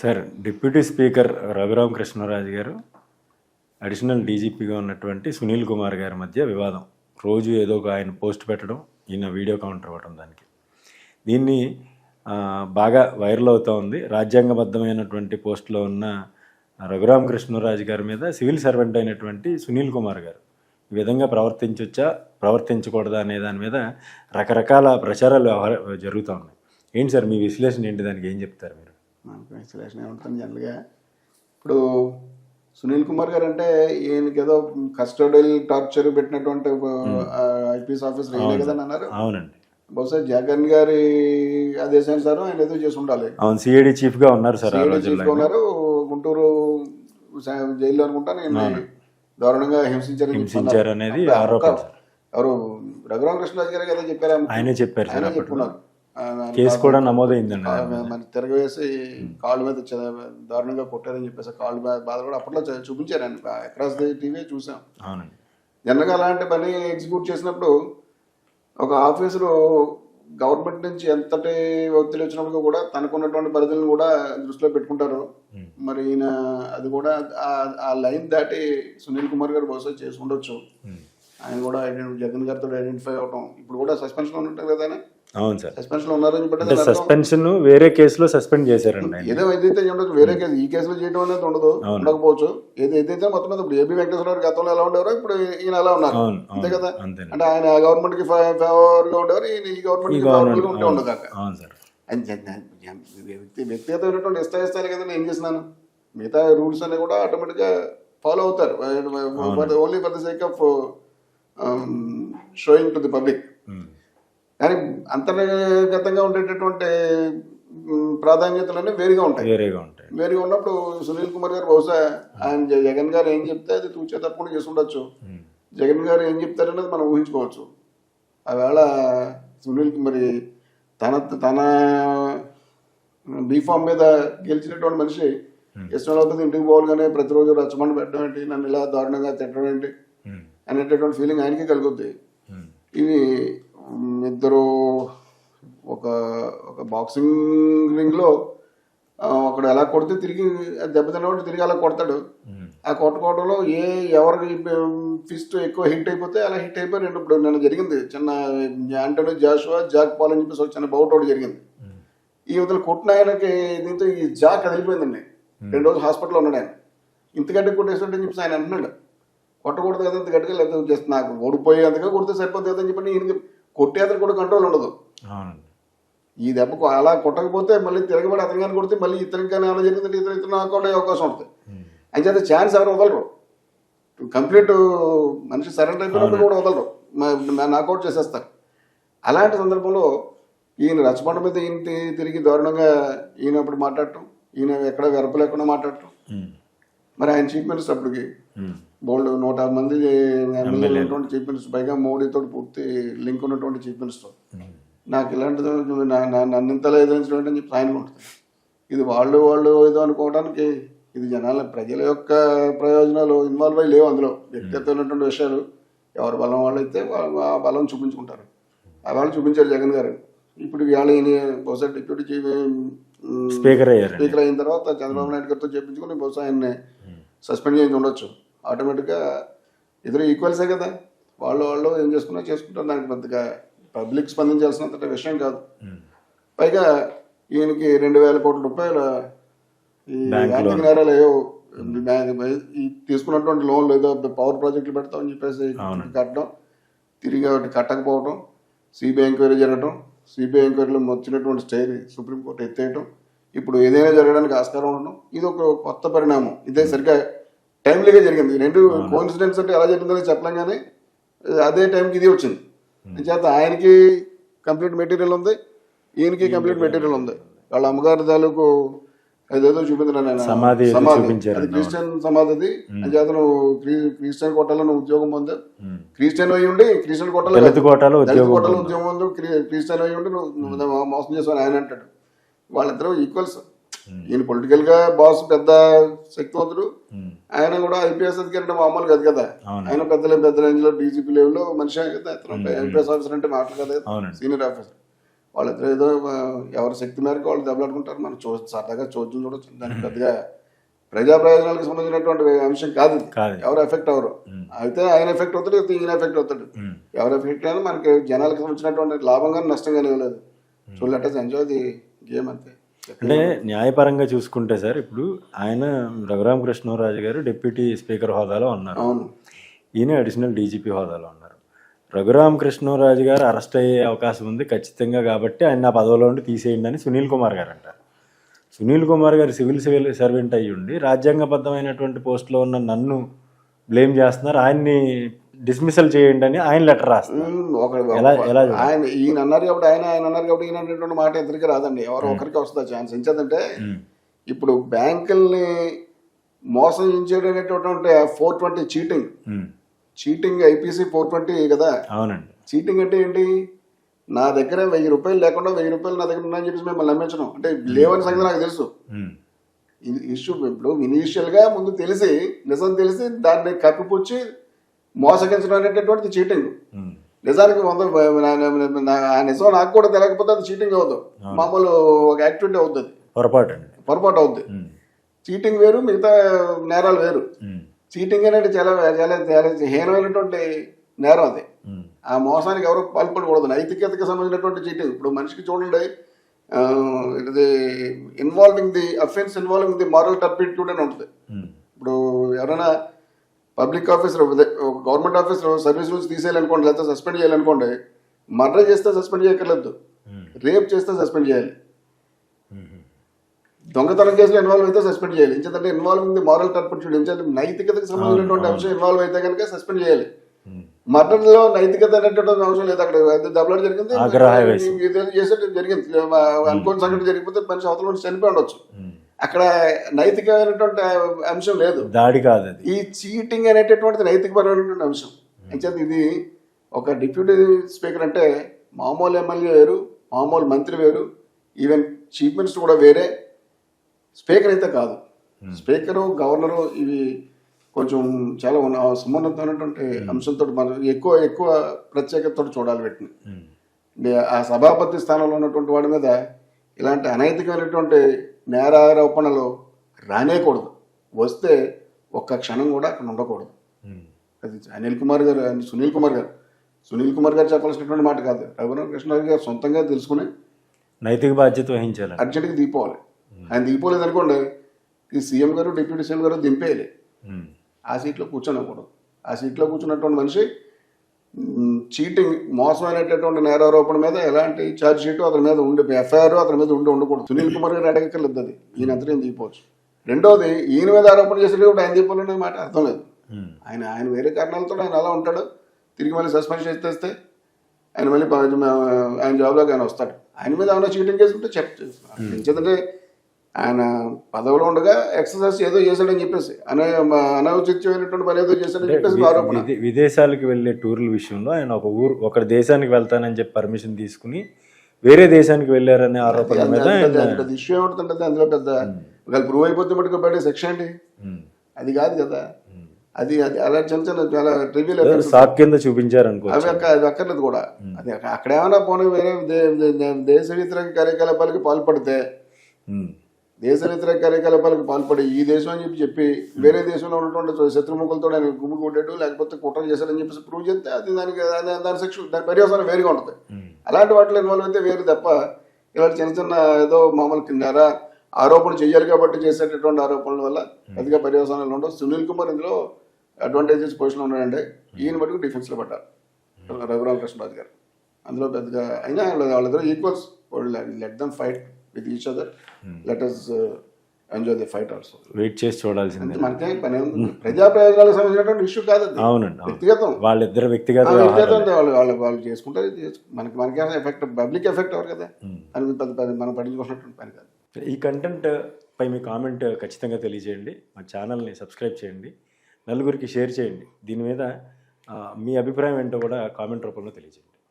Sir, deputy speaker Raghuramakrishnaraju గారు additional డీజీపీగా ఉన్నటువంటి సునీల్ కుమార్ గారి మధ్య వివాదం. రోజు ఏదో ఒక ఆయన పోస్ట్ పెట్టడం, ఈయన వీడియో కౌంటర్ ఇవ్వడం. దీన్ని బాగా వైరల్ అవుతూ ఉంది. రాజ్యాంగబద్ధమైనటువంటి పోస్టులో ఉన్న రఘురామకృష్ణరాజు గారి మీద సివిల్ సర్వెంట్ అయినటువంటి సునీల్ కుమార్ గారు ఈ విధంగా ప్రవర్తించవచ్చా, ప్రవర్తించకూడదా అనే దాని మీద రకరకాల ప్రచారాలు జరుగుతూ ఉన్నాయి. ఏంటి సార్ మీ విశ్లేషణ ఏంటి? దానికి ఏం చెప్తారు మీరు? మనకు విశ్లేషణ ఏముంటుంది జనరల్గా. ఇప్పుడు సునీల్ కుమార్ గారు అంటే ఈయనకి ఏదో కస్టోడియల్ టార్చర్ పెట్టినటువంటి ఐపీఎస్ ఆఫీసర్ ఏం లేదని అన్నారు. అవునండి. బహుశా జగన్ గారి ఆదేశానుసారం ఆయన ఏదో చేసి ఉండాలి. అవును, సిఐడి చీఫ్ గా ఉన్నారు సార్. చీఫ్ గా ఉన్నారు. గుంటూరు జైల్లో అనుకుంటా నేను దారుణంగా హింసించారు అనేది ఆరోపణ. ఎవరు రఘురామకృష్ణరాజు గారు కదా చెప్పారు, ఆయనే చెప్పారు. ఆయన చెప్పుకున్నారు. కేసు కూడా నమోదైందండి. మరి తిరగవేసి కాళ్ళ మీద దారుణంగా కొట్టారని చెప్పేసి కాళ్ళ మీద బాధ కూడా అప్పట్లో చూపించారు ఆయన. అక్రాస్ ది టీవీ చూసాం. అవునండి. జనరల్గా అలాంటి పని ఎగ్జిక్యూట్ చేసినప్పుడు ఒక ఆఫీసరు గవర్నమెంట్ నుంచి ఎంతటి ఒత్తిడి వచ్చినప్పుడు కూడా తనకున్నటువంటి పరిధులను కూడా దృష్టిలో పెట్టుకుంటారు. మరి ఈయన అది కూడా ఆ లైన్ దాటి సునీల్ కుమార్ గారు బహుశా చేసి ఉండొచ్చు. ఆయన కూడా జగన్ గారితో ఐడెంటిఫై అవటం. ఇప్పుడు కూడా సస్పెన్షన్ ఉన్నట్టు కదా ఆయన. అవును సార్, సస్పెన్షన్ ఉన్నారని చెప్పి సస్పెన్షన్ వేరే కేసులో సస్పెండ్ చేశారండి. ఏదో ఏదైతే ఉండొచ్చు, వేరే కేసు ఈ కేసులో చేయడం అనేది ఉండదు, ఉండకపోవచ్చు. ఏదైతే మొత్తం మీద ఇప్పుడు ఏపీ వెంకటేశ్వర గతంలో ఎలా ఉండేవారో ఇప్పుడు ఈయన ఎలా ఉన్నారు అంతే కదా. అంటే ఆయన గవర్నమెంట్ కి ఫేవర్ గా ఉండేవారు, ఈయన ఈ గవర్నమెంట్ కి ఫేవర్ గా ఉంటే ఉండదు. వ్యక్తిగతమైనటువంటి ఇష్టాలు కదా నేను చేసినాను. మిగతా రూల్స్ అన్ని కూడా ఆటోమేటిక్ గా ఫాలో అవుతారు. Only for the sake of showing to the public. కానీ అంతర్గతంగా ఉండేటటువంటి ప్రాధాన్యతలన్నీ వేరుగా ఉంటాయి. వేరుగా ఉన్నప్పుడు సునీల్ కుమార్ గారు బహుశా ఆయన జగన్ గారు ఏం చెప్తే అది తూచే తప్పకుండా చేసి ఉండొచ్చు. జగన్ గారు ఏం చెప్తారనేది మనం ఊహించుకోవచ్చు. ఆవేళ సునీల్ మరి తన బీఫామ్ మీద గెలిచినటువంటి మనిషి ఇష్టం అవుతుంది ఇంటికి పోవాలని ప్రతిరోజు రచ్చబండ పెట్టడం ఏంటి, నన్ను ఇలా దారుణంగా తిట్టడం ఏంటి అనేటటువంటి ఫీలింగ్ ఆయనకి కలుగుద్ది. ఇవి ఇద్దరు ఒక బాక్సింగ్ రింగ్ లో ఒకడు ఎలా కొడితే తిరిగి దెబ్బతిన్నవాడు తిరిగి అలా కొడతాడు. ఆ కొట్టుకోవడంలో ఎవరికి ఫిస్ట్ ఎక్కువ హిట్ అయిపోతే అలా హిట్ అయిపోయి ఇప్పుడు నిన్న జరిగింది చిన్న యాంటోనీ జాషువా జాక్ పాల్ అని చెప్పేసి చిన్న బౌట్ ఒకటి జరిగింది. ఈ వదిలి కొట్టిన ఆయనకి దీంతో ఈ జాక్ కదిలిపోయిందండి. 2 రోజులు హాస్పిటల్లో ఉన్నాడు ఆయన. ఇంత గట్టిగా కొట్టేసినట్టు చెప్పేసి ఆయన అంటున్నాడు, కొట్టకూడదు కదా ఇంత గట్టిగా, లేదా జస్ట్ నాకు ఓడిపోయేంతగా కొడితే సరిపోతుంది కదా అని చెప్పి ఈయనకి కొట్టేంత కూడా కంట్రోల్ ఉండదు. ఈ దెబ్బకు అలా కొట్టకపోతే మళ్ళీ తిరగబడి అతను కానీ కొడితే మళ్ళీ ఇతనికి కానీ ఏమైనా జరిగిందంటే ఇతను నాకౌట్ అయ్యే అవకాశం ఉంటుంది. అంచేత ఛాన్స్ ఎవరు వదలరు. కంప్లీట్ మనిషి సరెండర్ అయిపోయినప్పుడు కూడా వదలరు, నాకౌట్ చేసేస్తారు. అలాంటి సందర్భంలో ఈయన రచ్చబండ మీద ఈయన తిరిగి దారుణంగా ఈయన అప్పుడు మాట్లాడటం, ఈయన ఎక్కడ వెరపు లేకుండా మాట్లాడటం. మరి ఆయన చీఫ్ మినిస్టర్ అప్పటికి బోల్డ్ 150 మంది ఉన్నటువంటి చీఫ్ మినిస్టర్, పైగా మోడీతో పూర్తి లింక్ ఉన్నటువంటి చీఫ్ మినిస్టర్. నాకు ఇలాంటిది నన్ను ఇంతలా ఎదిరించడం అని చెప్పి ఆయన ఉంటుంది. ఇది వాళ్ళు ఏదో అనుకోవడానికి ఇది ప్రజల యొక్క ప్రయోజనాలు ఇన్వాల్వ్ అయ్యి లేవు అందులో. వ్యక్తిగతమైనటువంటి విషయాలు ఎవరి బలం వాళ్ళు అయితే ఆ బలం చూపించుకుంటారు. ఆ వాళ్ళు చూపించారు జగన్ గారు. ఇప్పుడు ఇవాళ బహుశా డిప్యూటీ స్పీకర్ అయిన తర్వాత చంద్రబాబు నాయుడు గారితో చేపించుకుని బహుశా ఆయన్ని సస్పెండ్ చేసి ఉండొచ్చు. ఆటోమేటిక్గా ఇద్దరు ఈక్వల్సే కదా, వాళ్ళు ఏం చేసుకుంటారు. దానికి పెద్దగా పబ్లిక్ స్పందించాల్సినంత విషయం కాదు. పైగా ఈయనకి 2,000 కోట్ల రూపాయలు ఈ ఆర్థిక నేరాలు ఏవో తీసుకున్నటువంటి లోన్లు ఏదో పవర్ ప్రాజెక్టులు పెడతామని చెప్పేసి కట్టడం, తిరిగి ఒకటి కట్టకపోవడం, సిబిఐ ఎంక్వైరీ జరగడం, సిబిఐ ఎంక్వైరీలో వచ్చినటువంటి స్టే సుప్రీంకోర్టు ఎత్తేయటం, ఇప్పుడు ఏదైనా జరగడానికి ఆస్కారం ఉండడం, ఇది ఒక కొత్త పరిణామం. ఇదే సరిగ్గా టైమ్లీగా జరిగింది. 2 కోఇన్సిడెన్స్ అంటే ఎలా జరిగిందని చెప్పలేం, కానీ అదే టైంకి ఇది వచ్చింది. చేత ఆయనకి కంప్లీట్ మెటీరియల్ ఉంది, ఈయనకి కంప్లీట్ మెటీరియల్ ఉంది. వాళ్ళ అమ్మగారి తాలూకు అదేదో చూపించాను సమాధి, అది క్రిస్టియన్ సమాధి. అది చేతను క్రిస్టియన్ కోటాలను ఉద్యోగం పొందావు, క్రిస్టియన్ అయ్యి ఉండి క్రిస్టియన్ కోటాలో ఉద్యోగం పొందు, క్రిస్టియన్ అయ్యి ఉండి నువ్వు మోసం చేసావు ఆయన అంటాడు. వాళ్ళిద్దరూ ఈక్వల్స్. ఈయన పొలిటికల్ గా బాస్ పెద్ద శక్తివంతుడు, ఆయన కూడా ఐపీఎస్ అధికారి మామూలు కాదు కదా. ఆయన పెద్ద రేంజ్ లో డీజీపీ లెవెల్ లో మనిషి కదా. ఐపీఎస్ ఆఫీసర్ అంటే మాటలు కదా, సీనియర్ ఆఫీసర్. వాళ్ళిద్దరు ఏదో ఎవరి శక్తి మేరకు వాళ్ళు దెబ్బలాడుకుంటారు. మనం సరదాగా చూద్దాం చూడొచ్చు. దానికి పెద్దగా ప్రజా ప్రయోజనాలకు సంబంధించినటువంటి అంశం కాదు ఇది. ఎవరు ఎఫెక్ట్ అవ్వరు. అయితే ఆయన ఎఫెక్ట్ అవుతాడు, అయితే ఈయన ఎఫెక్ట్ అవుతాడు. ఎవరు ఎఫెక్ట్ అయినా మనకి జనాలకు సంబంధించినటువంటి లాభం కానీ నష్టం కానీ ఇవ్వలేదు. So let us enjoy the game అంతే. అంటే న్యాయపరంగా చూసుకుంటే సార్, ఇప్పుడు ఆయన రఘురామకృష్ణరాజు గారు డిప్యూటీ స్పీకర్ హోదాలో ఉన్నారు, అవును, ఈయన అడిషనల్ డీజీపీ హోదాలో ఉన్నారు. రఘురామకృష్ణరాజు గారు అరెస్ట్ అయ్యే అవకాశం ఉంది ఖచ్చితంగా, కాబట్టి ఆయన నా పదవిలో ఉండి తీసేయండి అని సునీల్ కుమార్ గారు అంటారు. సునీల్ కుమార్ గారు సివిల్ సర్వెంట్ అయ్యి ఉండి రాజ్యాంగబద్ధమైనటువంటి పోస్టులో ఉన్న నన్ను బ్లేమ్ చేస్తున్నారు, ఆయన్ని డిస్మిసల్ చేయండి అని ఆయన లెటర్ రాస్తారు. ఆయన ఈయన అన్నారు కాబట్టి ఆయన అన్నారు కాబట్టి ఈయన అనేటువంటి మాట ఇద్దరికి రాదండి, ఎవరో ఒకరికి వస్తుంది ఛాన్స్. ఎంచేదంటే ఇప్పుడు బ్యాంకుల్ని మోసం చేసేటటువంటి 420 చీటింగ్ ఐపీసీ 420 కదా. అవునండి. చీటింగ్ అంటే ఏంటి? నా దగ్గర 1000 రూపాయలు లేకుండా 1000 రూపాయలు నా దగ్గర ఉన్నాయని చెప్పేసి మిమ్మల్ని నమ్మించడం అంటే లేవని సంగతి నాకు తెలుసు. ఇది ఇష్యూ ఇప్పుడు ఇనీషియల్గా ముందు తెలిసి నిజం తెలిసి దాన్ని కప్పిపుచ్చి మోసగించడం అనేటటువంటిది చీటింగ్. నిజానికి ఆ నిజం నాకు కూడా తెలియకపోతే అది చీటింగ్ అవుతుంది, మామూలు ఒక యాక్టివిటీ అవుతుంది, పొరపాటు అవుతుంది. చీటింగ్ వేరు, మిగతా నేరాలు వేరు. చీటింగ్ అనేది చాలా చాలా చాలా హీనమైనటువంటి నేరం అది. ఆ మోసానికి ఎవరు పాల్పడకూడదు. నైతికతకి సంబంధించినటువంటి చీటింగ్. ఇప్పుడు మనిషికి చూడండి, ఇది involving the offence involving the moral turpitude అని ఉంటుంది. ఇప్పుడు ఎవరైనా public officer government officer service నుంచి తీసేయాలనుకోండి, లేకపోతే సస్పెండ్ చేయాలనుకోండి, మర్డర్ చేస్తే సస్పెండ్ చేయక్కర్లేదు, రేప్ చేస్తే సస్పెండ్ చేయాలి, దొంగతనం కేసులో ఇన్వాల్వ్ అయితే సస్పెండ్ చేయాలి. ఎందుకంటే ఇన్వాల్వింగ్ ది మారల్ టర్పిట్యూడ్, ఎందుకంటే నైతికతకు సంబంధించినటువంటి అంశం ఇన్వాల్వ్ అయితే కనుక సస్పెండ్ చేయాలి. మర్డర్ లో నైతికత అనేటువంటి అంశం లేదు. అక్కడ దెబ్బలాట జరిగింది, జరిగింది, అనుకోని సంఘటన జరిగిపోతే మనిషి అవతల నుంచి చనిపోయి ఉండొచ్చు. అక్కడ నైతికమైనటువంటి అంశం లేదు, దాడి కాదు. ఈ చీటింగ్ అనేటటువంటిది నైతికపరమైనటువంటి అంశం. అంచేత ఇది ఒక డిప్యూటీ స్పీకర్ అంటే మామూలు ఎమ్మెల్యే వేరు, మామూలు మంత్రి వేరు, ఈవెన్ చీఫ్ మినిస్టర్ కూడా వేరే, స్పీకర్ అయితే కాదు. స్పీకరు గవర్నరు ఇవి కొంచెం చాలా సంబంధితమైనటువంటి అంశంతో మనం ఎక్కువ ప్రత్యేకతతో చూడాలి వీటిని. ఆ సభాపతి స్థానంలో ఉన్నటువంటి వాడి మీద ఇలాంటి అనైతికమైనటువంటి నేరారోపణలు రానేకూడదు, వస్తే ఒక్క క్షణం కూడా అక్కడ ఉండకూడదు. అది సునీల్ కుమార్ గారు చెప్పాల్సినటువంటి మాట కాదు. రఘురామకృష్ణరాజు గారు సొంతంగా తెలుసుకుని నైతిక బాధ్యత వహించాలి, అర్జెంట్గా దిగిపోవాలి. ఆయన దిగిపోలేదు అనుకోండి, ఈ సీఎం గారు డిప్యూటీ సీఎం గారు దింపేయాలి, ఆ సీట్లో కూర్చోనకూడదు. ఆ సీట్లో కూర్చున్నటువంటి మనిషి చీటింగ్ మోసం అనేటటువంటి నేరారోపణ మీద ఎలాంటి ఛార్జ్ షీట్ అతని మీద ఉండి ఎఫ్ఐఆర్ అతని మీద ఉండకూడదు. సునీల్ కుమార్ గారు అడగక్కర్లేదు, అది ఈయన అంతా దిగిపోవచ్చు. రెండోది, ఈయన మీద ఆరోపణ చేసేటప్పుడు ఆయన దిగిపోలనే మాట అర్థం లేదు. ఆయన వేరే కారణాలతో ఆయన అలా ఉంటాడు, తిరిగి మళ్ళీ సస్పెండ్ చేస్తే ఆయన మళ్ళీ ఆయన జాబ్లోకి ఆయన వస్తాడు. ఆయన మీద ఏమైనా చీటింగ్ కేసు ఉంటే ఎందుకంటే ఆయన పదవిలో ఉండగా ఎక్సర్సైజ్ ఏదో చేశాడని చెప్పేసి అనౌచిత్యమైనటువంటి పని ఏదో చేశాడని చెప్పేసి ఆరోపణ. విదేశాలకు వెళ్ళే టూర్ల విషయంలో ఆయన ఒక దేశానికి వెళ్తానని చెప్పి పర్మిషన్ తీసుకుని వేరే దేశానికి వెళ్ళారనే ఆరోపణ మీద ఇష్యూ ఏమవుతుంటుంది అందులో పెద్ద ఒకవేళ ప్రూవ్ అయిపోతే మటుకు బయట శిక్ష అండి, అది కాదు కదా. అది అలా చిన్న చాలా ట్రివియల్ సాక్ కింద చూపించారు అనుకో, అవి అక్కర్లేదు కూడా. అది అక్కడ ఏమైనా పోనీ వేరే దేశ వ్యతిరేక కార్యకలాపాలకి పాల్పడితే, దేశ వ్యతిరేక కార్యకలాపాలకు పాల్పడి ఈ దేశం అని చెప్పి వేరే దేశంలో ఉన్నటువంటి శత్రుముఖులతో ఆయన గుమ్మి కొట్టాడు లేకపోతే కుట్ర చేశాడని చెప్పేసి ప్రూవ్ చేస్తే అది దాని శిక్ష దాని పర్యవసానం వేరుగా ఉంటుంది. అలాంటి వాటిలో ఇన్వాల్వ్ అయితే వేరు తప్ప ఇలాంటి చిన్న ఏదో మామూలు కింద ఆరోపణ చేయాలి కాబట్టి చేసేటటువంటి ఆరోపణల వల్ల పెద్దగా పర్యవసానాలు ఉండవు. సునీల్ కుమార్ ఇందులో అడ్వాంటేజెస్ పొజిషన్లో ఉన్నాడంటే ఈయన మటుకు డిఫెన్స్లో పడ్డారు రఘురామకృష్ణరాజు గారు. అందులో పెద్దగా అయినా వాళ్ళిద్దరూ equals, let them fight with each other. Let us enjoy the fight also. Wait చేసి చూడాల్సిందే. మనకే పని ప్రజా ప్రయోజనాలకు సంబంధించినటువంటి ఇష్యూ కాదు అది. అవునండి, వ్యక్తిగతం, వాళ్ళిద్దరు వ్యక్తిగత వాళ్ళు చేసుకుంటారు. మనకి ఎఫెక్ట్ పబ్లిక్ ఎఫెక్ట్ అవ్వరు కదా, అని మనం పట్టించుకున్నటువంటి పని కాదు. ఈ కంటెంట్ పై మీ కామెంట్ ఖచ్చితంగా తెలియజేయండి, మా ఛానల్ని సబ్స్క్రైబ్ చేయండి, నలుగురికి షేర్ చేయండి. దీని మీద మీ అభిప్రాయం ఏంటో కూడా కామెంట్ రూపంలో తెలియజేయండి.